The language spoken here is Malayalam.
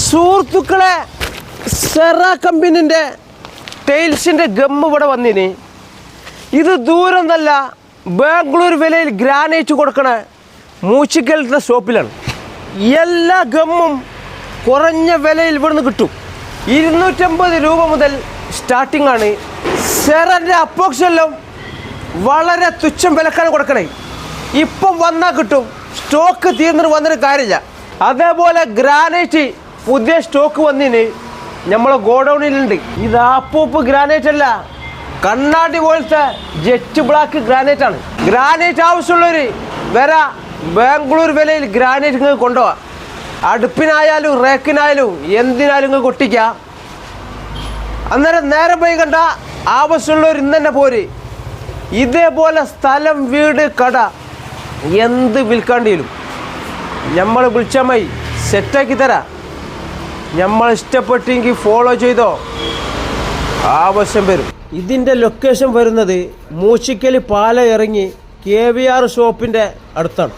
സുഹൃത്തുക്കളെ, സെറ കമ്പനിൻ്റെ ടൈൽസിൻ്റെ ഗമ്മ് ഇവിടെ വന്നിന്. ഇത് ദൂരം നല്ല ബാംഗ്ലൂർ വിലയിൽ ഗ്രാനൈറ്റ് കൊടുക്കണ മൂച്ചിക്കലത്തെ ഷോപ്പിലാണ്. എല്ലാ ഗമ്മും കുറഞ്ഞ വിലയിൽ ഇവിടുന്ന് കിട്ടും. 250 രൂപ മുതൽ സ്റ്റാർട്ടിംഗ് ആണ്. സെറൻ്റെ അപ്പോക്സെല്ലാം വളരെ തുച്ഛം വിലക്കാണ് കൊടുക്കണേ. ഇപ്പം വന്നാൽ കിട്ടും, സ്റ്റോക്ക് തീർന്നിട്ട് വന്നിട്ട് കാര്യമില്ല. അതേപോലെ ഗ്രാനൈറ്റ് പുതിയ സ്റ്റോക്ക് വന്നിന് നമ്മളെ ഗോഡൗണിലുണ്ട്. ഇത് ആപ്പൂപ്പ് ഗ്രാനൈറ്റ് അല്ല, കണ്ണാടി പോലത്തെ ജെറ്റ് ബ്ലാക്ക് ഗ്രാനൈറ്റ് ആണ്. ഗ്രാനൈറ്റ് ആവശ്യമുള്ളവർ വരാ, ബാംഗ്ലൂർ വിലയിൽ ഗ്രാനൈറ്റ് നിങ്ങൾക്ക് കൊണ്ടുപോവാം. അടുപ്പിനായാലും റേക്കിനായാലും എന്തിനായാലും നിങ്ങൾക്ക് ഒട്ടിക്കാം. അന്നേരം നേരം പോയി കണ്ട ആവശ്യമുള്ളവർ ഇന്ന് തന്നെ പോര്. ഇതേപോലെ സ്ഥലം, വീട്, കട എന്ത് വിൽക്കാണ്ടിലും നമ്മൾ വിളിച്ചാൽ മതി, സെറ്റാക്കി തരാം. നമ്മൾ ഇഷ്ടപ്പെട്ടെങ്കിൽ ഫോളോ ചെയ്തോ, ആവശ്യം വരും. ഇതിൻ്റെ ലൊക്കേഷൻ വരുന്നത് മൂച്ചിക്കൽ പാലം ഇറങ്ങി KVR ഷോപ്പിൻ്റെ അടുത്താണ്.